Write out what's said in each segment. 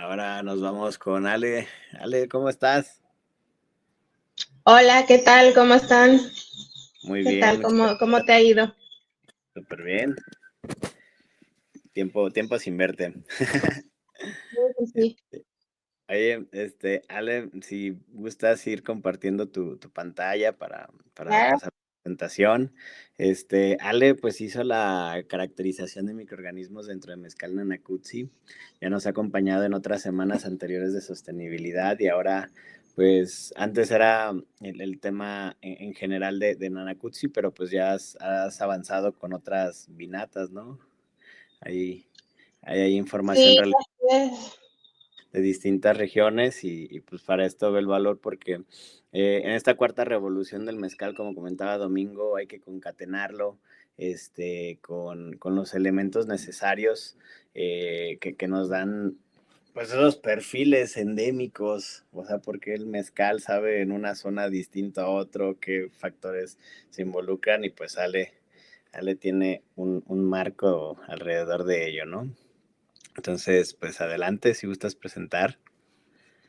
Ahora nos vamos con Ale. Ale, ¿cómo estás? Hola, ¿qué tal? ¿Cómo están? Muy ¿Qué bien, tal? muchas ¿Cómo gracias. te ha ido? Súper bien. Tiempo sin verte. Sí. Oye, Ale, si gustas ir compartiendo tu pantalla para Claro. pasar la presentación. Ale, pues hizo la caracterización de microorganismos dentro de Mezcal Nanacuzzi. Ya nos ha acompañado en otras semanas anteriores de sostenibilidad y ahora, pues, antes era el tema en general de Nanacuzzi, pero pues ya has avanzado con otras vinatas, ¿no? Ahí, ahí hay información Sí, relevante así es. de distintas regiones y pues para esto ve el valor porque en esta cuarta revolución del mezcal, como comentaba Domingo, hay que concatenarlo con los elementos necesarios que nos dan pues esos perfiles endémicos, o sea, porque el mezcal sabe en una zona distinta a otro, qué factores se involucran y pues Ale tiene un marco alrededor de ello, ¿no? Entonces, pues adelante si gustas presentar.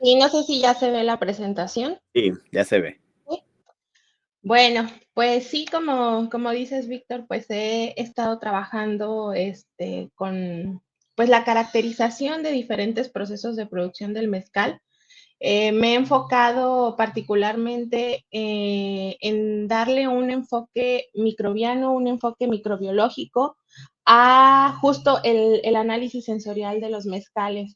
Y no sé si ya se ve la presentación. Sí, ya se ve. ¿Sí? Bueno, pues sí, como dices, Víctor, pues he estado trabajando con pues la caracterización de diferentes procesos de producción del mezcal. Me he enfocado particularmente en darle un enfoque microbiano, un enfoque microbiológico a justo el análisis sensorial de los mezcales.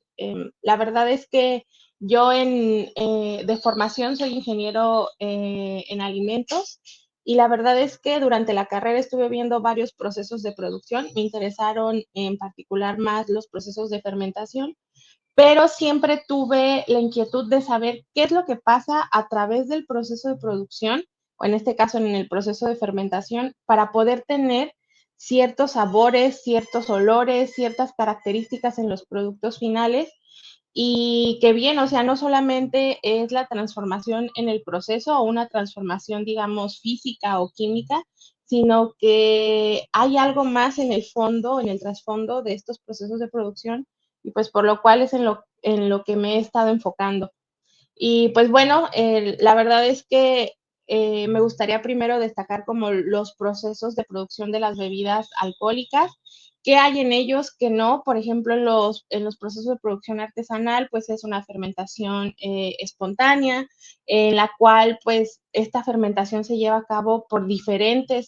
La verdad es que yo de formación soy ingeniero en alimentos y la verdad es que durante la carrera estuve viendo varios procesos de producción. Me interesaron en particular más los procesos de fermentación, pero siempre tuve la inquietud de saber qué es lo que pasa a través del proceso de producción, o en este caso en el proceso de fermentación, para poder tener ciertos sabores, ciertos olores, ciertas características en los productos finales. Y que bien, o sea, no solamente es la transformación en el proceso o una transformación, digamos, física o química, sino que hay algo más en el fondo, en el trasfondo de estos procesos de producción, y pues por lo cual es en lo que me he estado enfocando. Y pues bueno, la verdad es que me gustaría primero destacar como los procesos de producción de las bebidas alcohólicas, qué hay en ellos, que no. Por ejemplo, en los procesos de producción artesanal, pues es una fermentación espontánea, en la cual pues esta fermentación se lleva a cabo por diferentes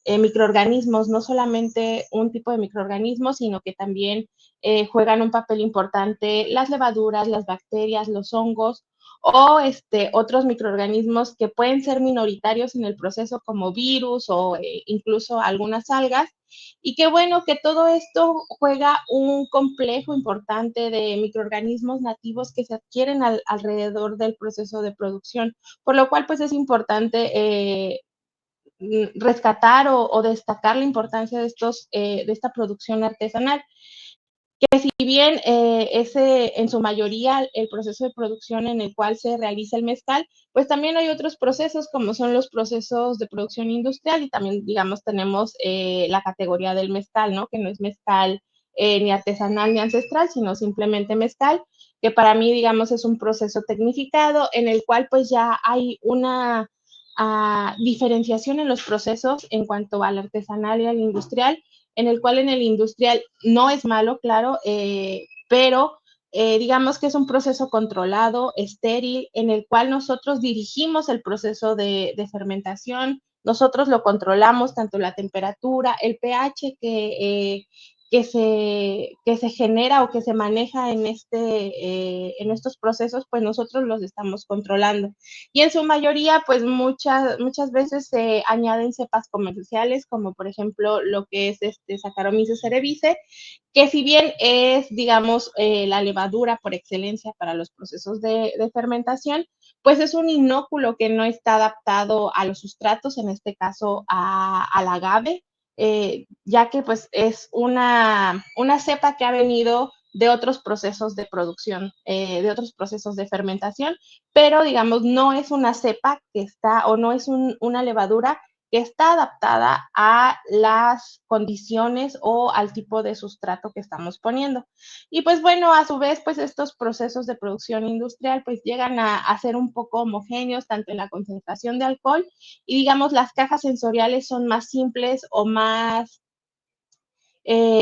microorganismos, no solamente un tipo de microorganismos, sino que también juegan un papel importante las levaduras, las bacterias, los hongos o otros microorganismos que pueden ser minoritarios en el proceso como virus o incluso algunas algas. Y qué bueno que todo esto juega un complejo importante de microorganismos nativos que se adquieren alrededor del proceso de producción, por lo cual pues es importante rescatar o destacar la importancia de esta producción artesanal. Si bien ese en su mayoría el proceso de producción en el cual se realiza el mezcal, pues también hay otros procesos como son los procesos de producción industrial y también, digamos, tenemos la categoría del mezcal, ¿no? Que no es mezcal ni artesanal ni ancestral, sino simplemente mezcal, que para mí, digamos, es un proceso tecnificado en el cual pues ya hay una diferenciación en los procesos en cuanto al artesanal y al industrial, en el cual en el industrial no es malo, claro, pero digamos que es un proceso controlado, estéril, en el cual nosotros dirigimos el proceso de fermentación, nosotros lo controlamos, tanto la temperatura, el pH que se genera o que se maneja en estos procesos, pues nosotros los estamos controlando. Y en su mayoría, pues muchas veces se añaden cepas comerciales, como por ejemplo lo que es Saccharomyces cerevisiae, que si bien es, digamos, la levadura por excelencia para los procesos de fermentación, pues es un inóculo que no está adaptado a los sustratos, en este caso al agave, ya que pues es una cepa que ha venido de otros procesos de producción, de otros procesos de fermentación, pero digamos no es una cepa que está o no es una levadura que está adaptada a las condiciones o al tipo de sustrato que estamos poniendo. Y pues bueno, a su vez, pues estos procesos de producción industrial pues llegan a ser un poco homogéneos, tanto en la concentración de alcohol y digamos las cajas sensoriales son más simples o más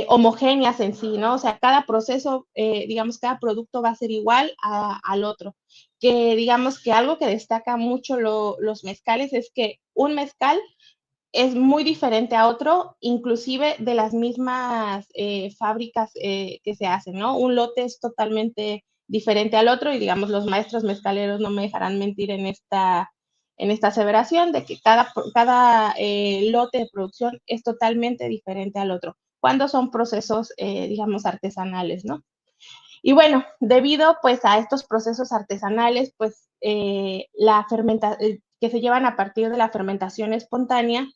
homogéneas en sí, ¿no? O sea, cada proceso, digamos, cada producto va a ser igual al otro. Que digamos que algo que destaca mucho los mezcales es que un mezcal es muy diferente a otro, inclusive de las mismas fábricas que se hacen, ¿no? Un lote es totalmente diferente al otro y digamos los maestros mezcaleros no me dejarán mentir en esta aseveración de que cada lote de producción es totalmente diferente al otro, cuando son procesos, digamos, artesanales, ¿no? Y bueno, debido pues a estos procesos artesanales, pues que se llevan a partir de la fermentación espontánea,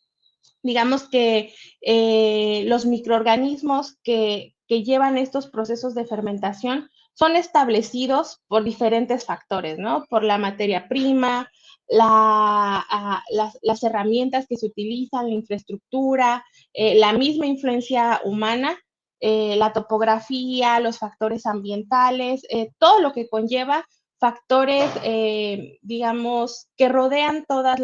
digamos que los microorganismos que llevan estos procesos de fermentación son establecidos por diferentes factores, ¿no? Por la materia prima, las herramientas que se utilizan, la infraestructura, la misma influencia humana, la topografía, los factores ambientales, todo lo que conlleva factores, digamos, que rodean todas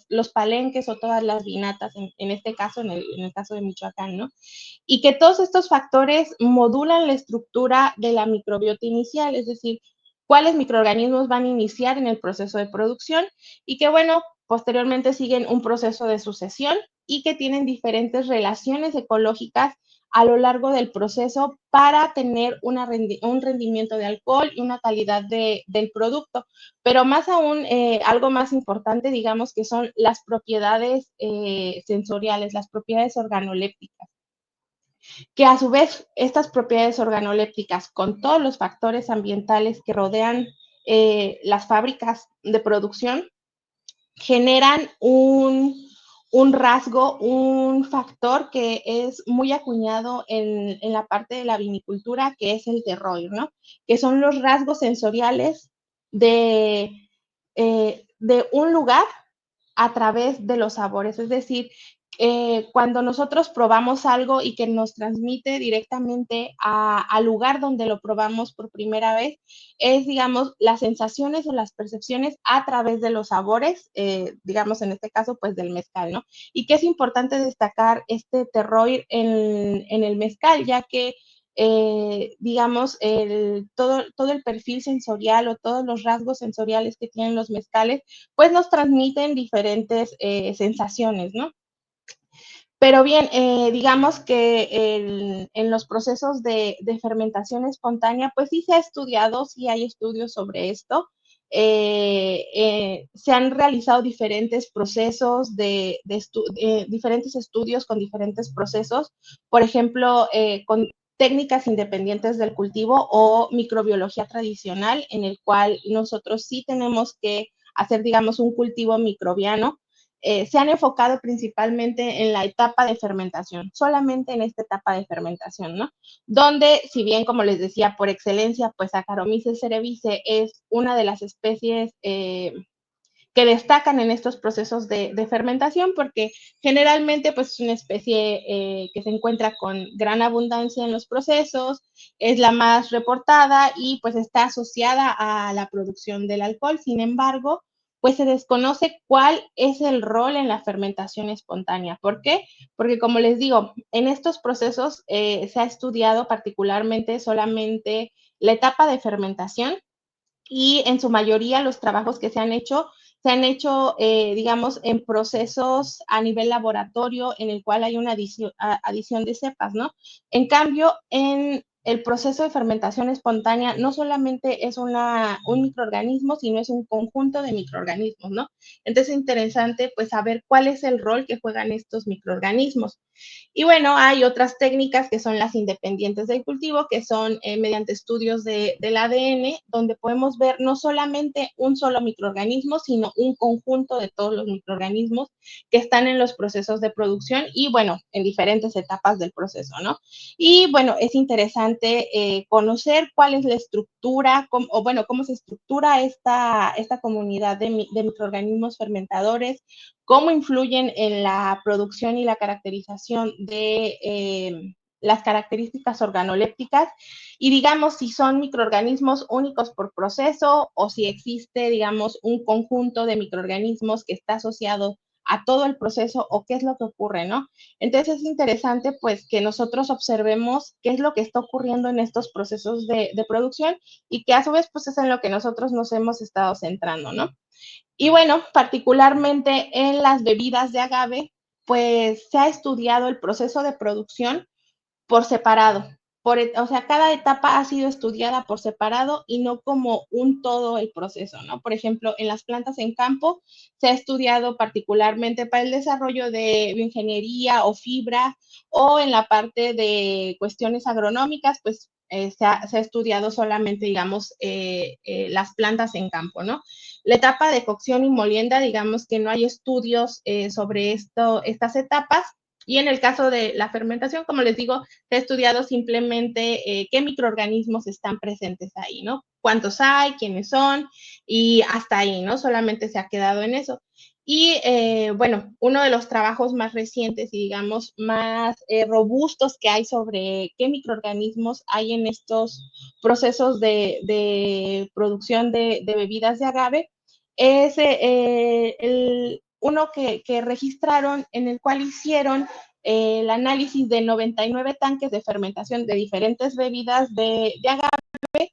los palenques o todas las vinatas, en este caso, en el caso de Michoacán, ¿no? Y que todos estos factores modulan la estructura de la microbiota inicial, es decir, cuáles microorganismos van a iniciar en el proceso de producción y que, bueno, posteriormente siguen un proceso de sucesión y que tienen diferentes relaciones ecológicas a lo largo del proceso para tener un rendimiento de alcohol y una calidad del producto. Pero más aún, algo más importante, digamos, que son las propiedades sensoriales, las propiedades organolépticas, que a su vez estas propiedades organolépticas con todos los factores ambientales que rodean las fábricas de producción generan un rasgo, un factor que es muy acuñado en la parte de la vinicultura, que es el terroir, ¿no? Que son los rasgos sensoriales de un lugar a través de los sabores. Es decir, cuando nosotros probamos algo y que nos transmite directamente al lugar donde lo probamos por primera vez, es, digamos, las sensaciones o las percepciones a través de los sabores, digamos, en este caso, pues del mezcal, ¿no? Y que es importante destacar este terroir en el mezcal, ya que digamos, todo el perfil sensorial o todos los rasgos sensoriales que tienen los mezcales, pues nos transmiten diferentes sensaciones, ¿no? Pero bien, digamos que en los procesos de fermentación espontánea, pues sí se ha estudiado, sí hay estudios sobre esto. Se han realizado diferentes procesos diferentes estudios con diferentes procesos, por ejemplo, con técnicas independientes del cultivo o microbiología tradicional, en el cual nosotros sí tenemos que hacer, digamos, un cultivo microbiano. Se han enfocado principalmente en la etapa de fermentación, solamente en esta etapa de fermentación, ¿no? Donde, si bien, como les decía, por excelencia, pues Saccharomyces cerevisiae es una de las especies que destacan en estos procesos de fermentación, porque generalmente pues es una especie que se encuentra con gran abundancia en los procesos, es la más reportada y pues está asociada a la producción del alcohol. Sin embargo, pues se desconoce cuál es el rol en la fermentación espontánea. ¿Por qué? Porque como les digo, en estos procesos se ha estudiado particularmente solamente la etapa de fermentación y en su mayoría los trabajos que se han hecho, digamos, en procesos a nivel laboratorio en el cual hay una adición de cepas, ¿no? En cambio, en el proceso de fermentación espontánea no solamente es un microorganismo, sino es un conjunto de microorganismos, ¿no? Entonces es interesante, pues, saber cuál es el rol que juegan estos microorganismos. Y bueno, hay otras técnicas que son las independientes del cultivo, que son mediante estudios del ADN, donde podemos ver no solamente un solo microorganismo, sino un conjunto de todos los microorganismos que están en los procesos de producción y, bueno, en diferentes etapas del proceso, ¿no? Y, bueno, es interesante conocer cuál es la estructura, o bueno, cómo se estructura esta comunidad de microorganismos fermentadores, cómo influyen en la producción y la caracterización de las características organolépticas y digamos si son microorganismos únicos por proceso o si existe, digamos, un conjunto de microorganismos que está asociado a todo el proceso o qué es lo que ocurre, ¿no? Entonces es interesante pues que nosotros observemos qué es lo que está ocurriendo en estos procesos de producción y que a su vez pues es en lo que nosotros nos hemos estado centrando, ¿no? Y bueno, particularmente en las bebidas de agave, pues se ha estudiado el proceso de producción por separado. O sea, cada etapa ha sido estudiada por separado y no como un todo el proceso, ¿no? Por ejemplo, en las plantas en campo se ha estudiado particularmente para el desarrollo de bioingeniería o fibra, o en la parte de cuestiones agronómicas, pues se ha estudiado solamente, digamos, las plantas en campo, ¿no? La etapa de cocción y molienda, digamos que no hay estudios sobre estas etapas. Y en el caso de la fermentación, como les digo, se ha estudiado simplemente qué microorganismos están presentes ahí, ¿no? Cuántos hay, quiénes son, y hasta ahí, ¿no? Solamente se ha quedado en eso. Y bueno, uno de los trabajos más recientes y digamos más robustos que hay sobre qué microorganismos hay en estos procesos de producción de bebidas de agave es uno que registraron en el cual hicieron el análisis de 99 tanques de fermentación de diferentes bebidas de agave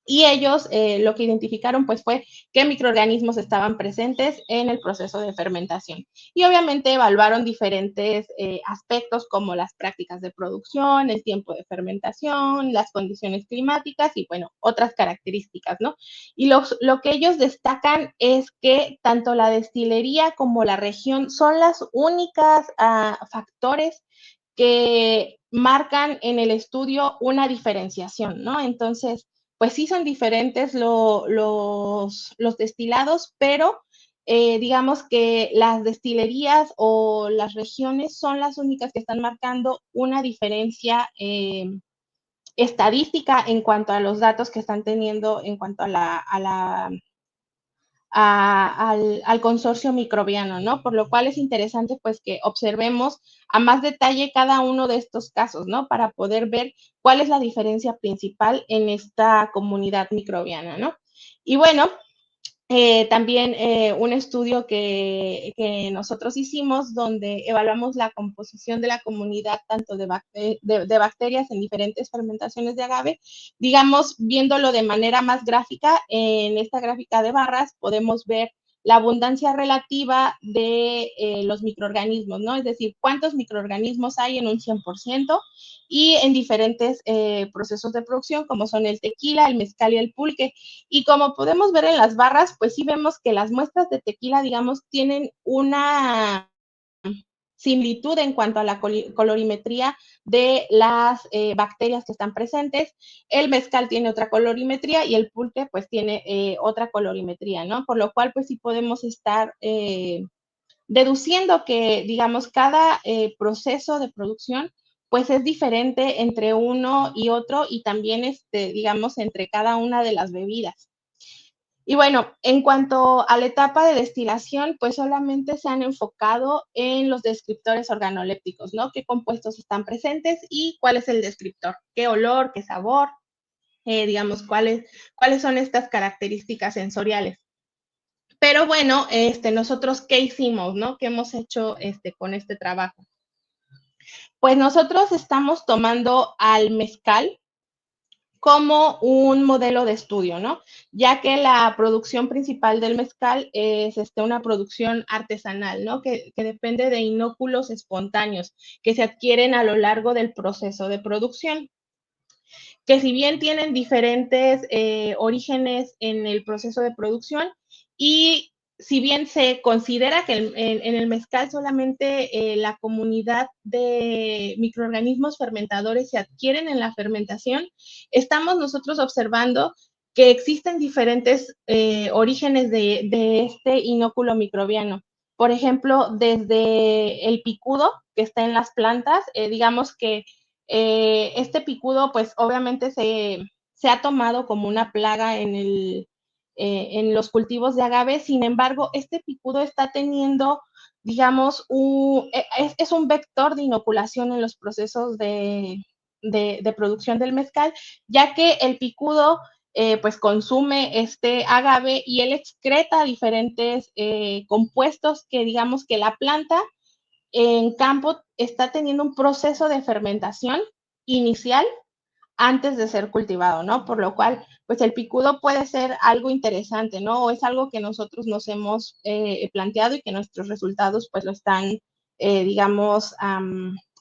y ellos lo que identificaron pues fue qué microorganismos estaban presentes en el proceso de fermentación. Y obviamente evaluaron diferentes aspectos como las prácticas de producción, el tiempo de fermentación, las condiciones climáticas y bueno, otras características, ¿no? Y lo que ellos destacan es que tanto la destilería como la región son las únicas factores que marcan en el estudio una diferenciación, ¿no? Entonces, pues sí son diferentes los destilados, pero digamos que las destilerías o las regiones son las únicas que están marcando una diferencia estadística en cuanto a los datos que están teniendo en cuanto al consorcio microbiano, ¿no? Por lo cual es interesante pues que observemos a más detalle cada uno de estos casos, ¿no? Para poder ver cuál es la diferencia principal en esta comunidad microbiana, ¿no? Y bueno, también un estudio que nosotros hicimos donde evaluamos la composición de la comunidad tanto de bacterias en diferentes fermentaciones de agave, digamos, viéndolo de manera más gráfica, en esta gráfica de barras podemos ver la abundancia relativa de los microorganismos, ¿no? Es decir, cuántos microorganismos hay en un 100% y en diferentes procesos de producción como son el tequila, el mezcal y el pulque. Y como podemos ver en las barras, pues sí vemos que las muestras de tequila, digamos, tienen una similitud en cuanto a la colorimetría de las bacterias que están presentes. El mezcal tiene otra colorimetría y el pulque pues tiene otra colorimetría, ¿no? Por lo cual pues sí podemos estar deduciendo que, digamos, cada proceso de producción pues es diferente entre uno y otro y también, digamos, entre cada una de las bebidas. Y bueno, en cuanto a la etapa de destilación, pues solamente se han enfocado en los descriptores organolépticos, ¿no? ¿Qué compuestos están presentes y cuál es el descriptor? ¿Qué olor, qué sabor? Digamos, cuáles son estas características sensoriales. Pero bueno, nosotros, ¿qué hicimos, no? ¿Qué hemos hecho con este trabajo? Pues nosotros estamos tomando al mezcal como un modelo de estudio, ¿no? Ya que la producción principal del mezcal es una producción artesanal, ¿no? Que depende de inóculos espontáneos que se adquieren a lo largo del proceso de producción, que si bien tienen diferentes orígenes en el proceso de producción y si bien se considera que en el mezcal solamente la comunidad de microorganismos fermentadores se adquieren en la fermentación, estamos nosotros observando que existen diferentes orígenes de este inóculo microbiano. Por ejemplo, desde el picudo que está en las plantas, digamos que este picudo, pues obviamente se ha tomado como una plaga en los cultivos de agave, sin embargo, este picudo está teniendo digamos, es un vector de inoculación en los procesos de producción del mezcal, ya que el picudo pues consume este agave y él excreta diferentes compuestos que digamos que la planta en campo está teniendo un proceso de fermentación inicial antes de ser cultivado, ¿no? Por lo cual, pues el picudo puede ser algo interesante, ¿no? O es algo que nosotros nos hemos planteado y que nuestros resultados pues lo están, digamos,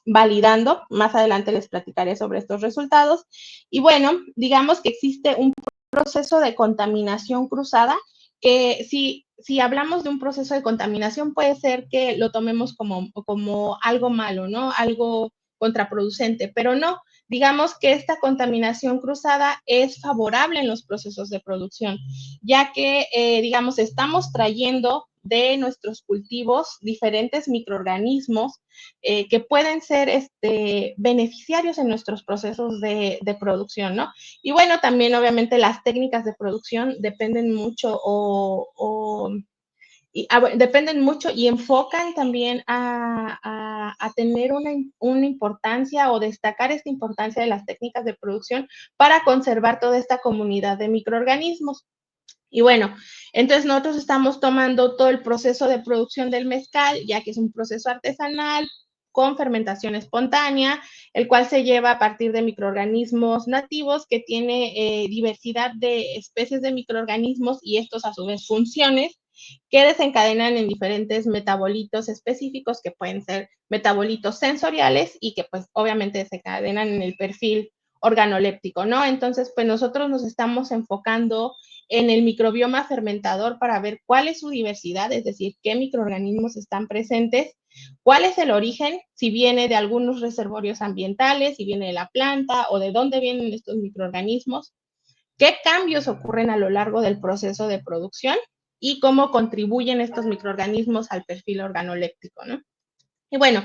validando. Más adelante les platicaré sobre estos resultados. Y bueno, digamos que existe un proceso de contaminación cruzada que si hablamos de un proceso de contaminación puede ser que lo tomemos como algo malo, ¿no? Algo contraproducente, pero no, digamos que esta contaminación cruzada es favorable en los procesos de producción, ya que, digamos, estamos trayendo de nuestros cultivos diferentes microorganismos que pueden ser beneficiarios en nuestros procesos de producción, ¿no? Y bueno, también obviamente las técnicas de producción dependen mucho dependen mucho y enfocan también a tener una importancia o destacar esta importancia de las técnicas de producción para conservar toda esta comunidad de microorganismos. Y bueno, entonces nosotros estamos tomando todo el proceso de producción del mezcal, ya que es un proceso artesanal con fermentación espontánea, el cual se lleva a partir de microorganismos nativos que tiene diversidad de especies de microorganismos y estos a su vez funciones que desencadenan en diferentes metabolitos específicos que pueden ser metabolitos sensoriales y que pues obviamente desencadenan en el perfil organoléptico, ¿no? Entonces, pues nosotros nos estamos enfocando en el microbioma fermentador para ver cuál es su diversidad, es decir, qué microorganismos están presentes, cuál es el origen, si viene de algunos reservorios ambientales, si viene de la planta o de dónde vienen estos microorganismos, qué cambios ocurren a lo largo del proceso de producción y cómo contribuyen estos microorganismos al perfil organoléptico, ¿no? Y bueno,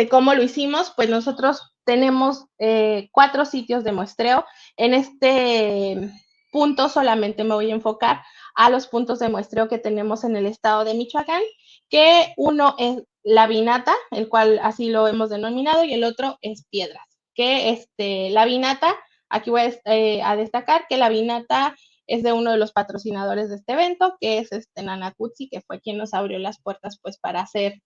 ¿cómo lo hicimos? Pues nosotros tenemos 4 sitios de muestreo. En este punto solamente me voy a enfocar a los puntos de muestreo que tenemos en el estado de Michoacán, que uno es la vinata, el cual así lo hemos denominado, y el otro es piedras. Que la vinata, aquí voy a destacar que la vinata es de uno de los patrocinadores de este evento, que es Nanakutsi, que fue quien nos abrió las puertas pues para hacer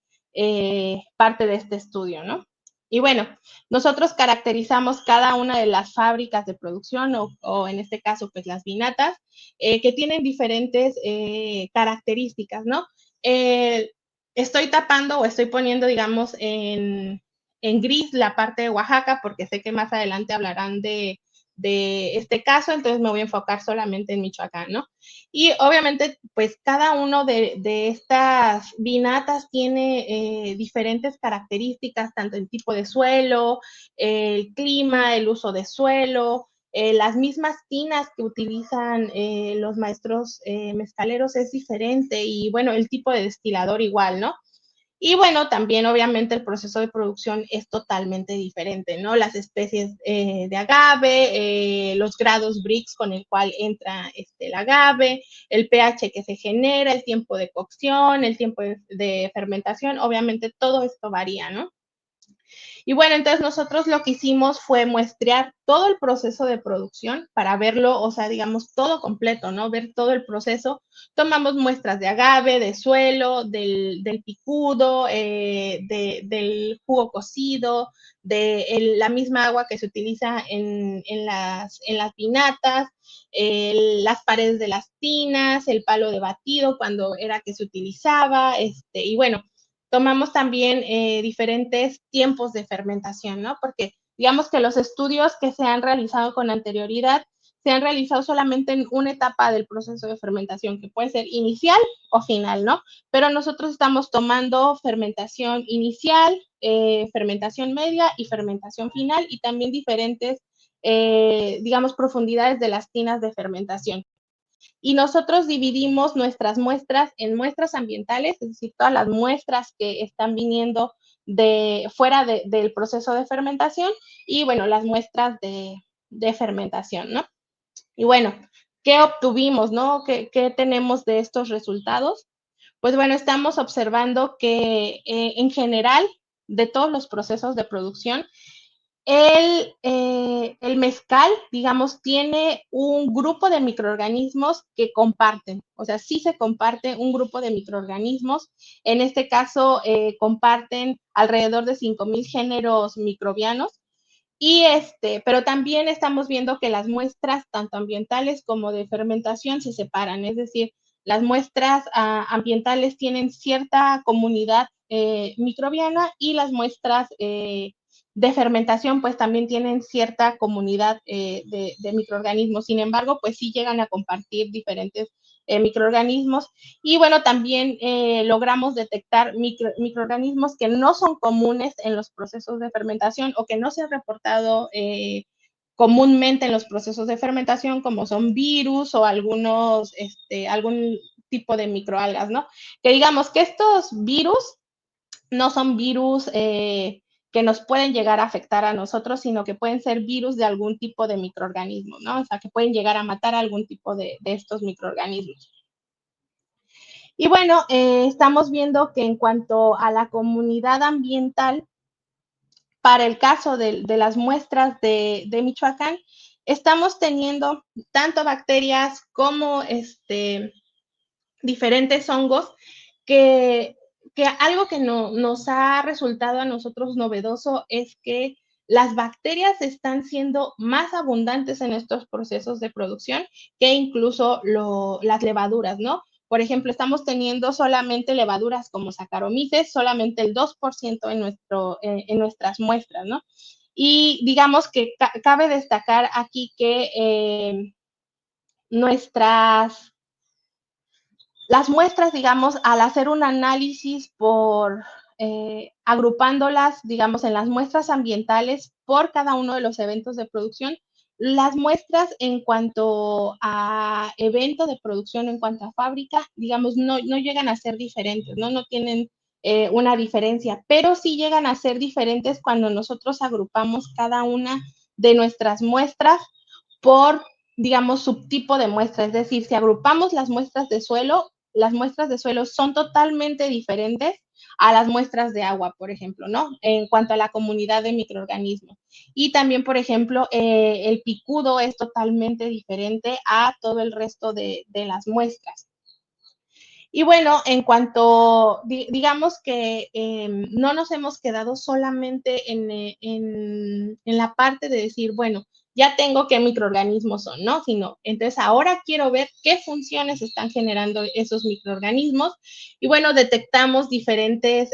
parte de este estudio, ¿no? Y bueno, nosotros caracterizamos cada una de las fábricas de producción o en este caso, pues las vinatas, que tienen diferentes características, ¿no? Estoy tapando o estoy poniendo, digamos, en gris la parte de Oaxaca porque sé que más adelante hablarán de este caso, entonces me voy a enfocar solamente en Michoacán, ¿no? Y obviamente, pues cada uno de estas vinatas tiene diferentes características, tanto el tipo de suelo, el clima, el uso de suelo, las mismas tinas que utilizan los maestros mezcaleros es diferente y bueno, el tipo de destilador igual, ¿no? Y bueno, también obviamente el proceso de producción es totalmente diferente, ¿no? Las especies de agave, los grados Brix con el cual entra el agave, el pH que se genera, el tiempo de cocción, el tiempo de fermentación, obviamente todo esto varía, ¿no? Y bueno, entonces nosotros lo que hicimos fue muestrear todo el proceso de producción para verlo, o sea, digamos, todo completo, ¿no? Ver todo el proceso. Tomamos muestras de agave, de suelo, del picudo, del jugo cocido, la misma agua que se utiliza en las vinatas, las paredes de las tinas, el palo de batido cuando era que se utilizaba, y bueno, tomamos también diferentes tiempos de fermentación, ¿no? Porque digamos que los estudios que se han realizado con anterioridad se han realizado solamente en una etapa del proceso de fermentación, que puede ser inicial o final, ¿no? Pero nosotros estamos tomando fermentación inicial, fermentación media y fermentación final y también diferentes, digamos, profundidades de las tinas de fermentación. Y nosotros dividimos nuestras muestras en muestras ambientales, es decir, todas las muestras que están viniendo fuera del proceso de fermentación y, bueno, las muestras de fermentación, ¿no? Y bueno, ¿qué obtuvimos, no? ¿Qué tenemos de estos resultados? pues bueno, estamos observando que en general, de todos los procesos de producción, el mezcal, digamos, tiene un grupo de microorganismos que comparten, o sea, sí se comparte un grupo de microorganismos. En este caso, comparten alrededor de 5,000 géneros microbianos. Pero también estamos viendo que las muestras, tanto ambientales como de fermentación, se separan. Es decir, las muestras ambientales tienen cierta comunidad microbiana y las muestras de fermentación, pues también tienen cierta comunidad de microorganismos. Sin embargo, pues sí llegan a compartir diferentes microorganismos. Y bueno, también logramos detectar microorganismos que no son comunes en los procesos de fermentación o que no se han reportado comúnmente en los procesos de fermentación, como son virus o algún tipo de microalgas, ¿no? Que digamos que estos virus no son virus que nos pueden llegar a afectar a nosotros, sino que pueden ser virus de algún tipo de microorganismo, ¿no? O sea, que pueden llegar a matar a algún tipo de estos microorganismos. Y bueno, estamos viendo que en cuanto a la comunidad ambiental, para el caso de las muestras de Michoacán, estamos teniendo tanto bacterias como diferentes hongos que, que algo que nos ha resultado a nosotros novedoso es que las bacterias están siendo más abundantes en estos procesos de producción que incluso las levaduras, ¿no? Por ejemplo, estamos teniendo solamente levaduras como Saccharomyces, solamente el 2% en nuestras muestras, ¿no? Y digamos que cabe destacar aquí que nuestras las muestras, digamos, al hacer un análisis agrupándolas, digamos, en las muestras ambientales por cada uno de los eventos de producción, las muestras en cuanto a evento de producción, en cuanto a fábrica, digamos, no llegan a ser diferentes, no tienen una diferencia, pero sí llegan a ser diferentes cuando nosotros agrupamos cada una de nuestras muestras por, digamos, subtipo de muestra. Es decir, si agrupamos las muestras de suelo son totalmente diferentes a las muestras de agua, por ejemplo, ¿no? En cuanto a la comunidad de microorganismos. Y también, por ejemplo, el picudo es totalmente diferente a todo el resto de las muestras. Y bueno, en cuanto, digamos que no nos hemos quedado solamente en la parte de decir, bueno, ya tengo qué microorganismos son, ¿no? Sino, entonces ahora quiero ver qué funciones están generando esos microorganismos. Y bueno, detectamos diferentes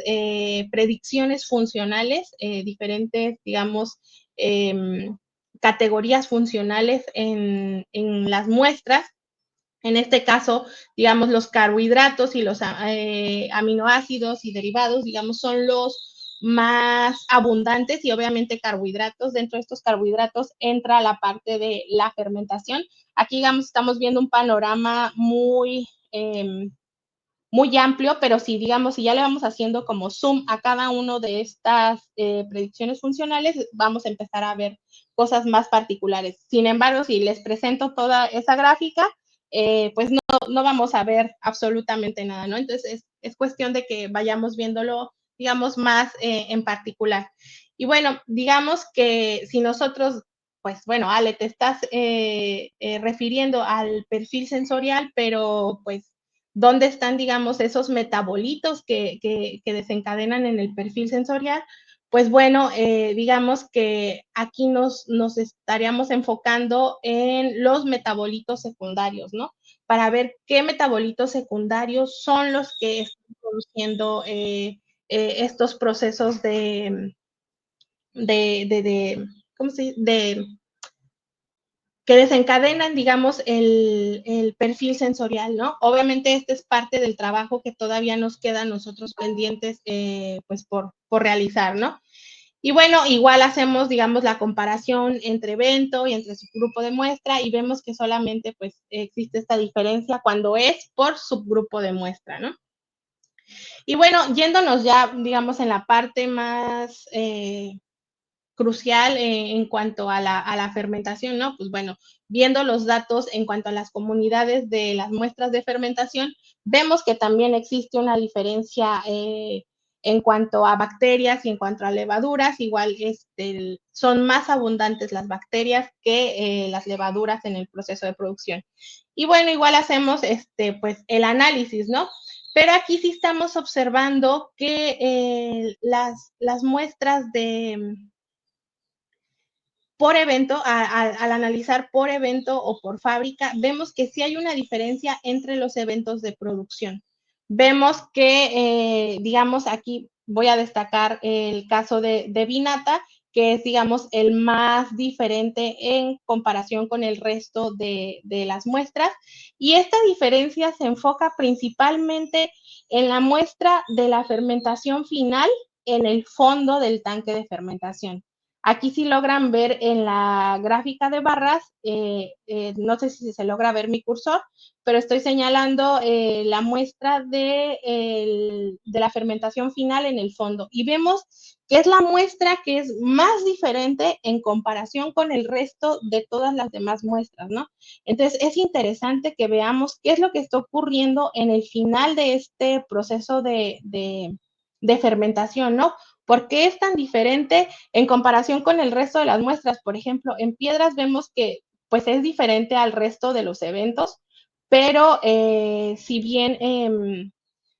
predicciones funcionales, diferentes, digamos, categorías funcionales en las muestras. En este caso, digamos, los carbohidratos y los aminoácidos y derivados, digamos, son los más abundantes y obviamente carbohidratos. Dentro de estos carbohidratos entra la parte de la fermentación. Aquí, digamos, estamos viendo un panorama muy amplio, pero si, digamos, si ya le vamos haciendo como zoom a cada uno de estas predicciones funcionales, vamos a empezar a ver cosas más particulares. Sin embargo, si les presento toda esa gráfica, pues no vamos a ver absolutamente nada, ¿no? Entonces, es cuestión de que vayamos viéndolo, digamos, más en particular. Y bueno, digamos que si nosotros, pues bueno, Ale, te estás refiriendo al perfil sensorial, pero pues dónde están, digamos, esos metabolitos que desencadenan en el perfil sensorial, pues bueno, digamos que aquí nos estaríamos enfocando en los metabolitos secundarios, ¿no? Para ver qué metabolitos secundarios son los que están produciendo estos procesos de ¿cómo se dice? Que desencadenan, digamos, el perfil sensorial, ¿no? Obviamente este es parte del trabajo que todavía nos queda a nosotros pendientes, pues, por realizar, ¿no? Y bueno, igual hacemos, digamos, la comparación entre evento y entre subgrupo de muestra y vemos que solamente, pues, existe esta diferencia cuando es por subgrupo de muestra, ¿no? Y bueno, yéndonos ya, digamos, en la parte más crucial en cuanto a la fermentación, ¿no? Pues bueno, viendo los datos en cuanto a las comunidades de las muestras de fermentación, vemos que también existe una diferencia en cuanto a bacterias y en cuanto a levaduras, igual son más abundantes las bacterias que las levaduras en el proceso de producción. Y bueno, igual hacemos pues el análisis, ¿no? Pero aquí sí estamos observando que las muestras por evento, al analizar por evento o por fábrica, vemos que sí hay una diferencia entre los eventos de producción. Vemos que, digamos, aquí voy a destacar el caso de Vinata, que es, digamos, el más diferente en comparación con el resto de las muestras. Y esta diferencia se enfoca principalmente en la muestra de la fermentación final en el fondo del tanque de fermentación. Aquí sí logran ver en la gráfica de barras, no sé si se logra ver mi cursor, pero estoy señalando la muestra de la fermentación final en el fondo. Y vemos que es la muestra que es más diferente en comparación con el resto de todas las demás muestras, ¿no? Entonces, es interesante que veamos qué es lo que está ocurriendo en el final de este proceso de fermentación, ¿no? ¿Por qué es tan diferente en comparación con el resto de las muestras? Por ejemplo, en piedras vemos que pues es diferente al resto de los eventos, pero si bien,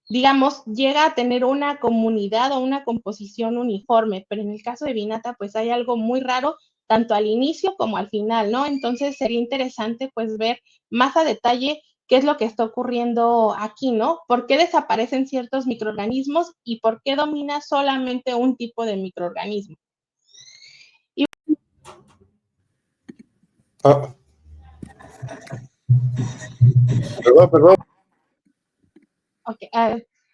digamos, llega a tener una comunidad o una composición uniforme, pero en el caso de Vinata pues hay algo muy raro tanto al inicio como al final, ¿no? Entonces sería interesante pues ver más a detalle qué es lo que está ocurriendo aquí, ¿no? ¿Por qué desaparecen ciertos microorganismos y por qué domina solamente un tipo de microorganismo? Y... Ah. Perdón. Okay,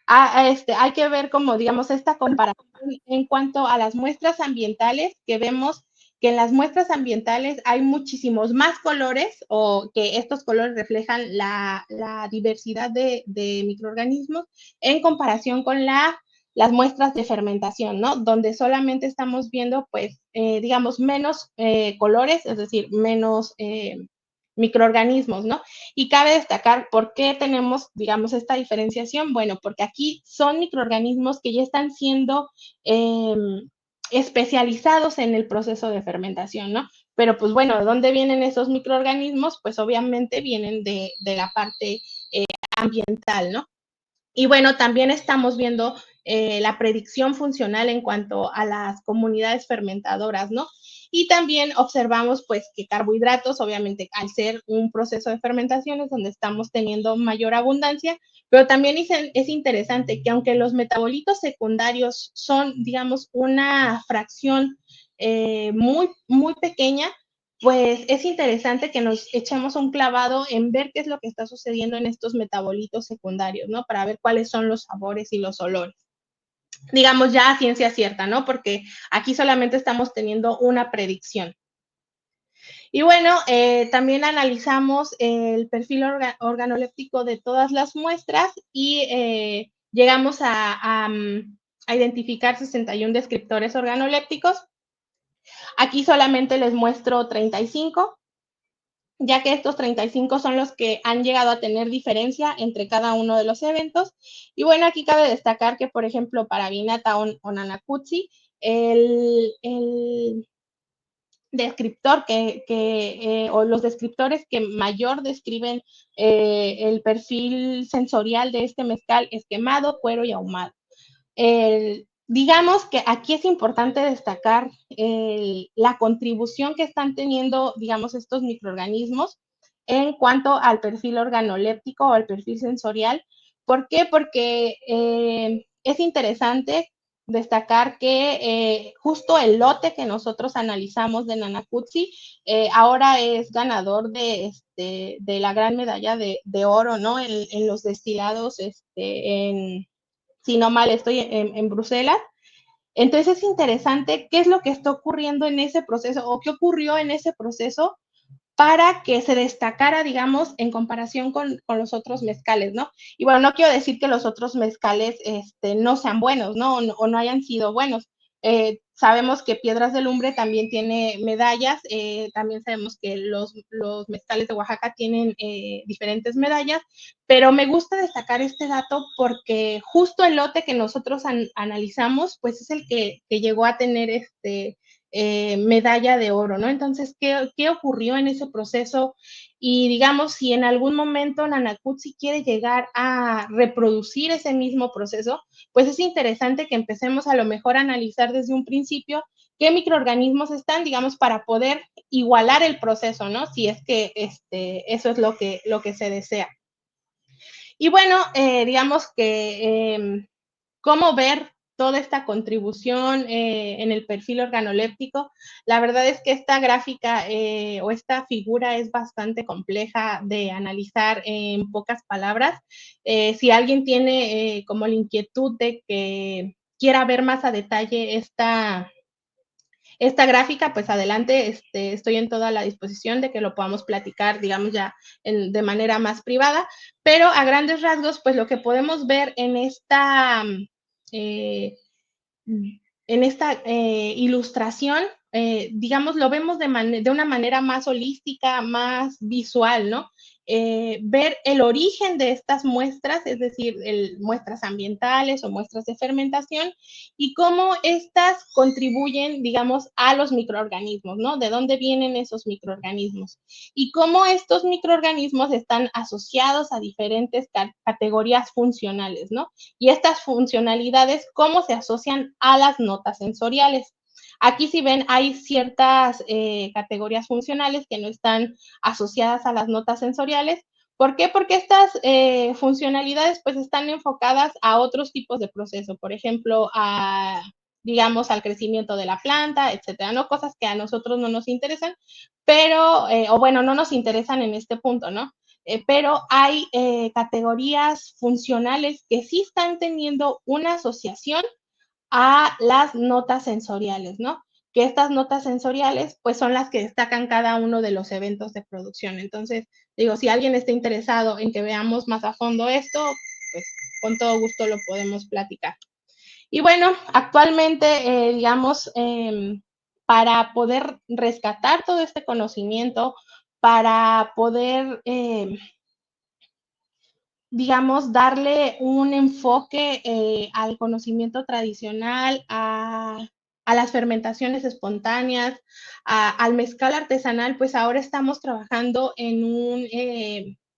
hay que ver como, digamos, esta comparación en cuanto a las muestras ambientales, que vemos que en las muestras ambientales hay muchísimos más colores o que estos colores reflejan la diversidad de microorganismos en comparación con las muestras de fermentación, ¿no? Donde solamente estamos viendo, pues, digamos, menos colores, es decir, menos microorganismos, ¿no? Y cabe destacar por qué tenemos, digamos, esta diferenciación. Bueno, porque aquí son microorganismos que ya están siendo especializados en el proceso de fermentación, ¿no? Pero pues bueno, ¿de dónde vienen esos microorganismos? Pues obviamente vienen de la parte ambiental, ¿no? Y bueno, también estamos viendo la predicción funcional en cuanto a las comunidades fermentadoras, ¿no? Y también observamos pues que carbohidratos, obviamente al ser un proceso de fermentación es donde estamos teniendo mayor abundancia, pero también es interesante que aunque los metabolitos secundarios son, digamos, una fracción muy, muy pequeña, pues es interesante que nos echemos un clavado en ver qué es lo que está sucediendo en estos metabolitos secundarios, ¿no? Para ver cuáles son los sabores y los olores. Digamos ya a ciencia cierta, ¿no? Porque aquí solamente estamos teniendo una predicción. Y bueno, también analizamos el perfil organoléptico de todas las muestras y llegamos a identificar 61 descriptores organolépticos. Aquí solamente les muestro 35, ya que estos 35 son los que han llegado a tener diferencia entre cada uno de los eventos. Y bueno, aquí cabe destacar que, por ejemplo, para Vinata o Nanakuchi, el descriptor o los descriptores que mayor describen el perfil sensorial de este mezcal es quemado, cuero y ahumado. Digamos que aquí es importante destacar la contribución que están teniendo, digamos, estos microorganismos en cuanto al perfil organoléptico o al perfil sensorial. ¿Por qué? Porque es interesante destacar que justo el lote que nosotros analizamos de Nanakuchi ahora es ganador de la gran medalla de oro, ¿no? En los destilados, si no mal estoy en Bruselas. Entonces es interesante qué es lo que está ocurriendo en ese proceso o qué ocurrió en ese proceso para que se destacara, digamos, en comparación con los otros mezcales, ¿no? Y bueno, no quiero decir que los otros mezcales no sean buenos, ¿no? O no hayan sido buenos. sabemos que Piedras de Lumbre también tiene medallas, también sabemos que los mezcales de Oaxaca tienen diferentes medallas, pero me gusta destacar este dato porque justo el lote que nosotros analizamos, pues es el que llegó a tener medalla de oro, ¿no? Entonces, ¿qué ocurrió en ese proceso? Y digamos, si en algún momento Nanacutsi quiere llegar a reproducir ese mismo proceso, pues es interesante que empecemos a lo mejor a analizar desde un principio qué microorganismos están, digamos, para poder igualar el proceso, ¿no? Si es que eso es lo que se desea. Y bueno, digamos que cómo ver toda esta contribución en el perfil organoléptico. La verdad es que esta gráfica o esta figura es bastante compleja de analizar en pocas palabras. Si alguien tiene como la inquietud de que quiera ver más a detalle esta gráfica, pues adelante, estoy en toda la disposición de que lo podamos platicar, digamos, ya de manera más privada, pero a grandes rasgos, pues lo que podemos ver en esta ilustración, digamos, lo vemos de una manera más holística, más visual, ¿no? Ver el origen de estas muestras, es decir, muestras ambientales o muestras de fermentación, y cómo estas contribuyen, digamos, a los microorganismos, ¿no? De dónde vienen esos microorganismos y cómo estos microorganismos están asociados a diferentes categorías funcionales, ¿no? Y estas funcionalidades, cómo se asocian a las notas sensoriales. Aquí, si ven, hay ciertas categorías funcionales que no están asociadas a las notas sensoriales. ¿Por qué? Porque estas funcionalidades pues están enfocadas a otros tipos de proceso, por ejemplo, digamos, al crecimiento de la planta, etcétera, ¿no? Cosas que a nosotros no nos interesan, pero, o bueno, no nos interesan en este punto, ¿no? Pero hay categorías funcionales que sí están teniendo una asociación a las notas sensoriales, ¿no? Que estas notas sensoriales, pues son las que destacan cada uno de los eventos de producción. Entonces, digo, si alguien está interesado en que veamos más a fondo esto, pues con todo gusto lo podemos platicar. Y bueno, actualmente, digamos, para poder rescatar todo este conocimiento, para poder digamos, darle un enfoque al conocimiento tradicional, a las fermentaciones espontáneas, al mezcal artesanal, pues ahora estamos trabajando en un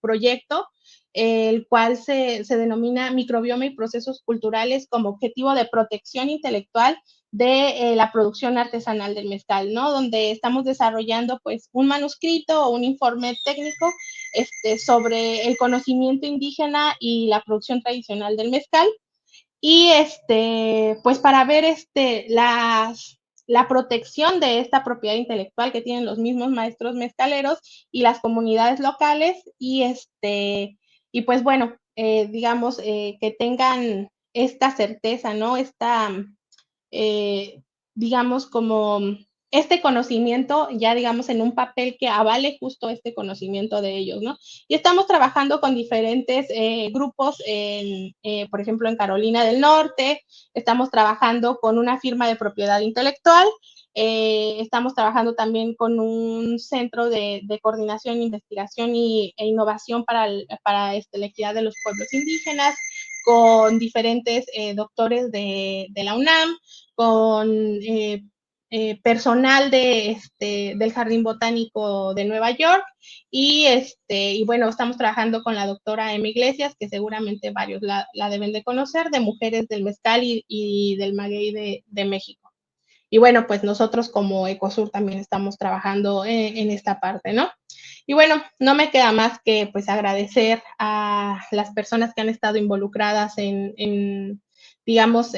proyecto, el cual se denomina Microbioma y Procesos Culturales como objetivo de protección intelectual de la producción artesanal del mezcal, ¿no? Donde estamos desarrollando pues un manuscrito o un informe técnico sobre el conocimiento indígena y la producción tradicional del mezcal. Y pues para ver la protección de esta propiedad intelectual que tienen los mismos maestros mezcaleros y las comunidades locales y pues bueno, digamos que tengan esta certeza, ¿no? Digamos, como este conocimiento ya, digamos, en un papel que avale justo este conocimiento de ellos, ¿no? Y estamos trabajando con diferentes grupos, por ejemplo, en Carolina del Norte, estamos trabajando con una firma de propiedad intelectual, estamos trabajando también con un centro de coordinación, investigación e innovación para la equidad de los pueblos indígenas, con diferentes doctores de la UNAM, con personal del Jardín Botánico de Nueva York y bueno, estamos trabajando con la doctora Emma Iglesias, que seguramente varios la deben de conocer, de Mujeres del Mezcal y del Maguey de México. Y bueno, pues nosotros como Ecosur también estamos trabajando en esta parte, ¿no? Y bueno, no me queda más que pues agradecer a las personas que han estado involucradas digamos,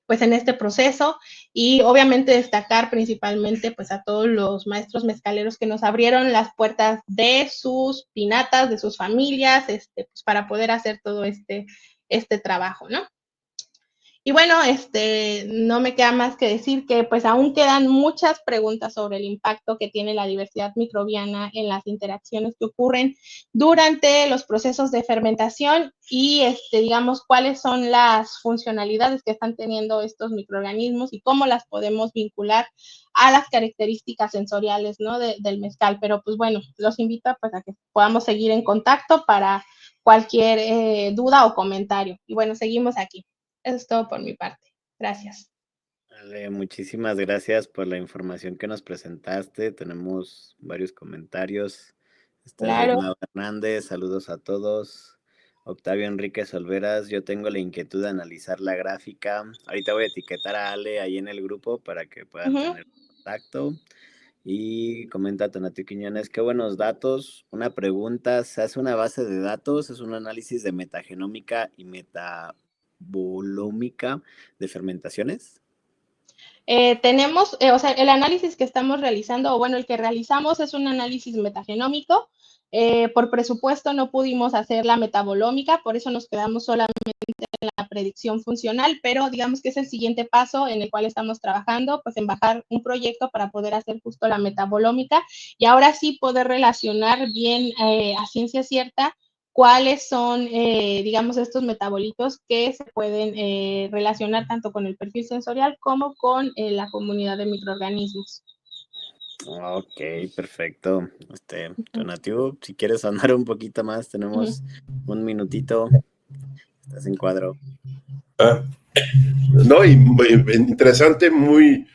pues en este proceso y obviamente destacar principalmente pues a todos los maestros mezcaleros que nos abrieron las puertas de sus pinatas, de sus familias, pues para poder hacer todo este trabajo, ¿no? Y bueno, no me queda más que decir que pues aún quedan muchas preguntas sobre el impacto que tiene la diversidad microbiana en las interacciones que ocurren durante los procesos de fermentación y digamos cuáles son las funcionalidades que están teniendo estos microorganismos y cómo las podemos vincular a las características sensoriales, ¿no? del mezcal. Pero pues bueno, los invito pues, a que podamos seguir en contacto para cualquier duda o comentario. Y bueno, seguimos aquí. Eso es todo por mi parte. Gracias. Vale, muchísimas gracias por la información que nos presentaste. Tenemos varios comentarios. Está Claro. Edna Hernández, saludos a todos. Octavio Enrique Solveras, yo tengo la inquietud de analizar la gráfica. Ahorita voy a etiquetar a Ale ahí en el grupo para que puedan tener contacto. Y comenta Tonatiuh Quiñones, qué buenos datos. Una pregunta, ¿se hace una base de datos? ¿Es un análisis de metagenómica y metabolómica de fermentaciones? Tenemos, o sea, el análisis que estamos realizando, o bueno, el que realizamos es un análisis metagenómico. Por presupuesto no pudimos hacer la metabolómica, por eso nos quedamos solamente en la predicción funcional, pero digamos que es el siguiente paso en el cual estamos trabajando, pues en bajar un proyecto para poder hacer justo la metabolómica y ahora sí poder relacionar bien a ciencia cierta cuáles son, digamos, estos metabolitos que se pueden relacionar tanto con el perfil sensorial como con la comunidad de microorganismos. Ok, perfecto. Tonatiuh, si quieres andar un poquito más, tenemos un minutito. Estás en cuadro. No, y interesante, muy...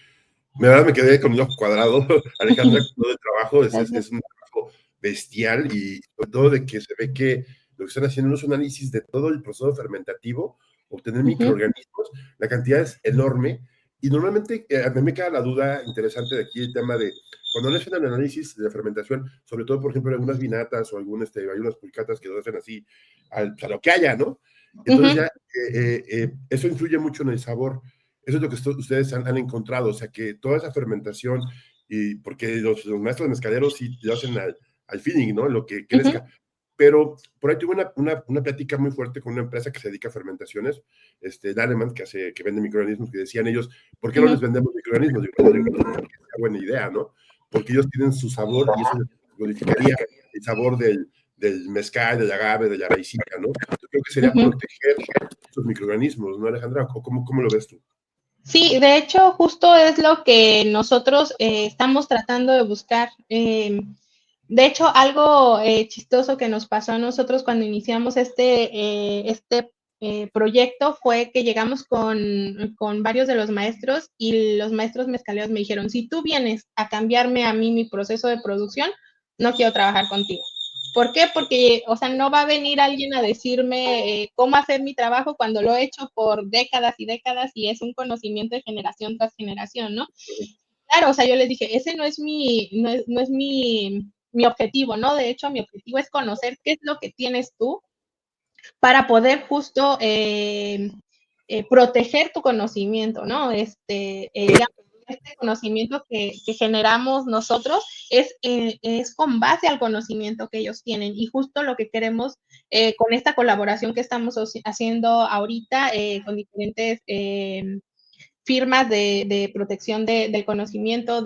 La verdad me quedé con el ojo cuadrado. Alejandra, con todo el trabajo, es un trabajo bestial y sobre todo de que se ve que lo que están haciendo es un análisis de todo el proceso fermentativo, obtener microorganismos, la cantidad es enorme y normalmente a mí me queda la duda interesante de aquí el tema de cuando le hacen el análisis de fermentación, sobre todo por ejemplo algunas vinatas o hay unas pulcatas que lo hacen así a lo que haya, ¿no? Entonces ya eso influye mucho en el sabor. Eso es lo que ustedes han encontrado, o sea, que toda esa fermentación, y porque los maestros mezcaleros sí lo hacen al feeling, ¿no? Lo que crezca. Pero por ahí tuve una plática muy fuerte con una empresa que se dedica a fermentaciones, Daneman, que vende microorganismos, que decían ellos, ¿por qué no les vendemos microorganismos? Digo, es buena idea, ¿no? Porque ellos tienen su sabor y eso modificaría el sabor del mezcal, del agave, de la raicilla, ¿no? Yo creo que sería proteger estos microorganismos, ¿no, Alejandra? ¿Cómo lo ves tú? Sí, de hecho, justo es lo que nosotros estamos tratando de buscar. De hecho, algo chistoso que nos pasó a nosotros cuando iniciamos este proyecto fue que llegamos con varios de los maestros y los maestros mezcaleros me dijeron, si tú vienes a cambiarme a mí mi proceso de producción, no quiero trabajar contigo. ¿Por qué? Porque, o sea, no va a venir alguien a decirme cómo hacer mi trabajo cuando lo he hecho por décadas y décadas y es un conocimiento de generación tras generación, ¿no? Claro, o sea, yo les dije, ese no es mi objetivo, ¿no? De hecho, mi objetivo es conocer qué es lo que tienes tú para poder justo proteger tu conocimiento, ¿no? Digamos, este conocimiento que generamos nosotros es con base al conocimiento que ellos tienen y justo lo que queremos con esta colaboración que estamos haciendo ahorita con diferentes firmas de protección del conocimiento,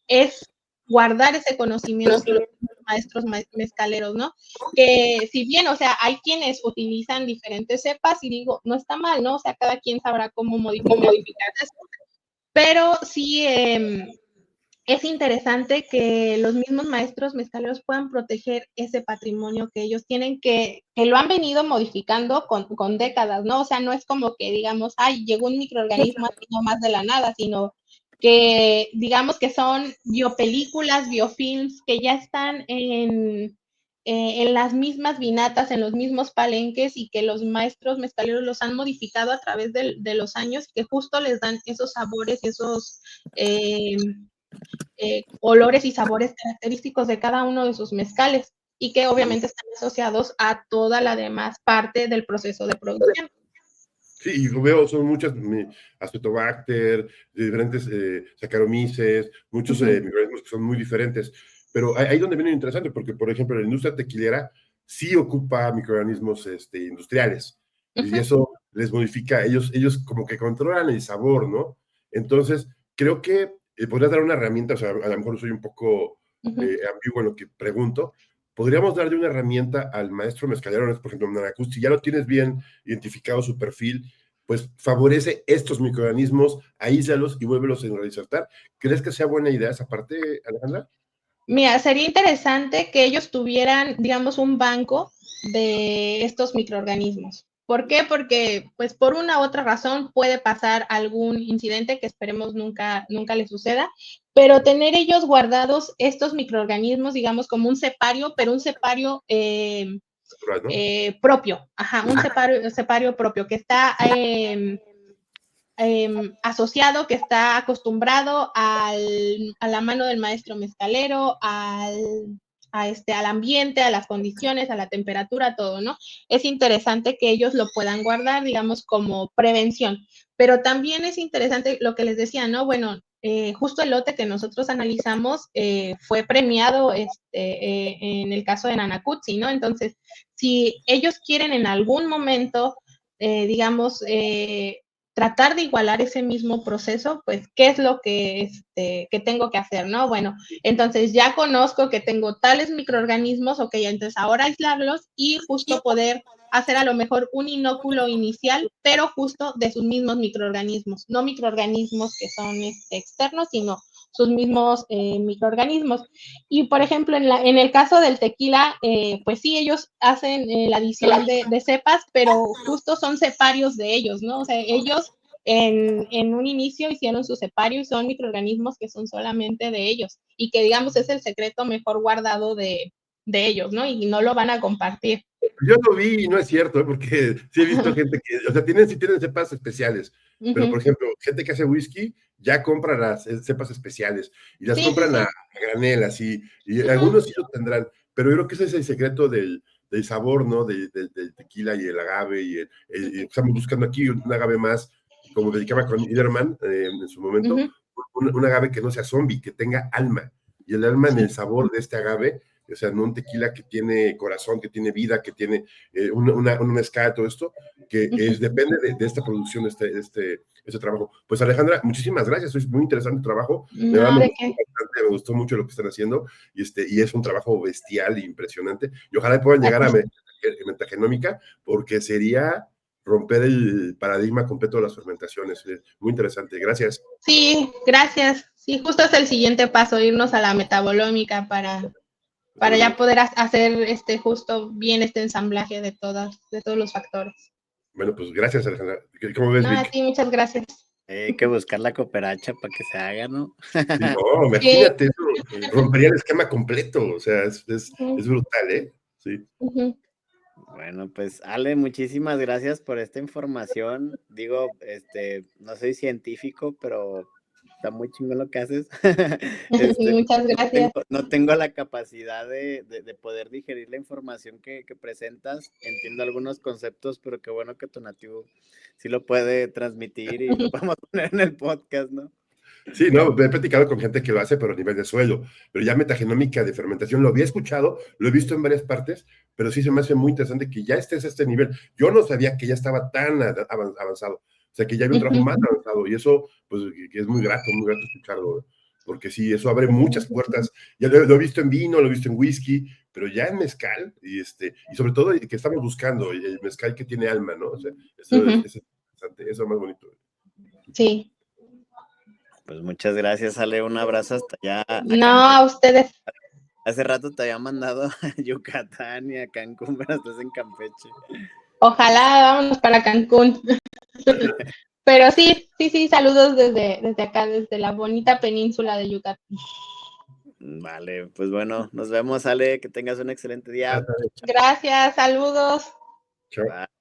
es guardar ese conocimiento que los maestros mezcaleros, ¿no? Que si bien, o sea, hay quienes utilizan diferentes cepas y digo, no está mal, ¿no? O sea, cada quien sabrá cómo modificar eso, pero sí es interesante que los mismos maestros mezcaleros puedan proteger ese patrimonio que ellos tienen, que lo han venido modificando con décadas, ¿no? O sea, no es como que digamos, ay, llegó un microorganismo así nomás de la nada, sino que digamos que son biopelículas, biofilms que ya están en las mismas vinatas, en los mismos palenques y que los maestros mezcaleros los han modificado a través de los años, que justo les dan esos sabores, esos olores y sabores característicos de cada uno de sus mezcales y que obviamente están asociados a toda la demás parte del proceso de producción. Sí, y lo veo, son muchas, Acetobacter, diferentes Saccharomyces, muchos microorganismos que son muy diferentes. Pero ahí donde viene lo interesante, porque, por ejemplo, la industria tequilera sí ocupa microorganismos industriales. Y eso les modifica, ellos como que controlan el sabor, ¿no? Entonces, creo que podría dar una herramienta, o sea, a lo mejor soy un poco ambiguo en lo que pregunto, podríamos darle una herramienta al maestro mezcalero, por ejemplo, en Nanacuz, si ya lo tienes bien identificado su perfil, pues favorece estos microorganismos, aíslalos y vuélvelos a reinsertar. ¿Crees que sea buena idea esa parte, Alejandra? Mira, sería interesante que ellos tuvieran, digamos, un banco de estos microorganismos. ¿Por qué? Porque, pues, por una u otra razón puede pasar algún incidente que esperemos nunca le suceda, pero tener ellos guardados estos microorganismos, digamos, como un cepario, pero un cepario Natural, ¿no? propio, un cepario propio que está asociado, que está acostumbrado a la mano del maestro mezcalero, al ambiente, a las condiciones, a la temperatura, todo, ¿no? Es interesante que ellos lo puedan guardar, digamos, como prevención. Pero también es interesante lo que les decía, ¿no? Bueno, justo el lote que nosotros analizamos fue premiado en el caso de Nanacuzzi, ¿no? Entonces, si ellos quieren en algún momento, digamos, tratar de igualar ese mismo proceso, pues, ¿qué es lo que tengo que hacer, no? Bueno, entonces ya conozco que tengo tales microorganismos, ok, entonces ahora aislarlos y justo poder hacer a lo mejor un inóculo inicial, pero justo de sus mismos microorganismos, no microorganismos que son externos, sino sus mismos microorganismos. Y por ejemplo, en el caso del tequila, pues sí, ellos hacen la adición de cepas, pero justo son ceparios de ellos, ¿no? O sea, ellos en un inicio hicieron su cepario y son microorganismos que son solamente de ellos y que digamos es el secreto mejor guardado de ellos, ¿no? Y no lo van a compartir. Yo lo vi y no es cierto, porque sí he visto gente que, o sea, sí tienen cepas especiales, pero por ejemplo, gente que hace whisky ya compra las cepas especiales y las compran a granel, así, y algunos sí lo tendrán, pero yo creo que ese es el secreto del sabor, ¿no? Del tequila y el agave, y estamos buscando aquí un agave más, como dedicaba con Iderman en su momento, un agave que no sea zombie, que tenga alma, y el alma en el sabor de este agave, o sea, no un tequila que tiene corazón, que tiene vida, que tiene un mezcal, todo esto, que depende de esta producción, este trabajo. Pues Alejandra, muchísimas gracias, es muy interesante el trabajo, me gustó mucho lo que están haciendo, y es un trabajo bestial e impresionante, y ojalá puedan llegar a metagenómica, porque sería romper el paradigma completo de las fermentaciones. Muy interesante, gracias. Sí, gracias. Sí, justo es el siguiente paso, irnos a la metabolómica para ya poder hacer justo bien este ensamblaje de todos los factores. Bueno, pues gracias, Alejandra. ¿Cómo ves, No, Vic? a ti, muchas gracias. Hay que buscar la cooperacha para que se haga, ¿no? Sí, no, imagínate, eso rompería el esquema completo, o sea, es brutal, ¿eh? Sí. Bueno, pues Ale, muchísimas gracias por esta información. Digo, no soy científico, pero está muy chingón lo que haces. Muchas gracias. No tengo la capacidad de poder digerir la información que presentas. Entiendo algunos conceptos, pero qué bueno que tu nativo sí lo puede transmitir y lo podemos poner en el podcast, ¿no? Sí, no, he platicado con gente que lo hace, pero a nivel de suelo. Pero ya metagenómica de fermentación lo había escuchado, lo he visto en varias partes, pero sí se me hace muy interesante que ya estés a este nivel. Yo no sabía que ya estaba tan avanzado. O sea, que ya había un trabajo más avanzado. Y eso, pues, que es muy grato escucharlo. Porque sí, eso abre muchas puertas. Ya lo he visto en vino, lo he visto en whisky, pero ya en mezcal, y sobre todo que estamos buscando el mezcal que tiene alma, ¿no? O sea, eso es interesante, eso es más bonito. Sí. Pues muchas gracias, Ale. Un abrazo hasta allá. No, a ustedes. Hace rato te había mandado a Yucatán y a Cancún, pero estás en Campeche. Ojalá vámonos para Cancún. Pero sí, saludos desde acá, desde la bonita península de Yucatán. Vale, pues bueno, nos vemos, Ale. Que tengas un excelente día. Gracias, saludos. Chao. Bye.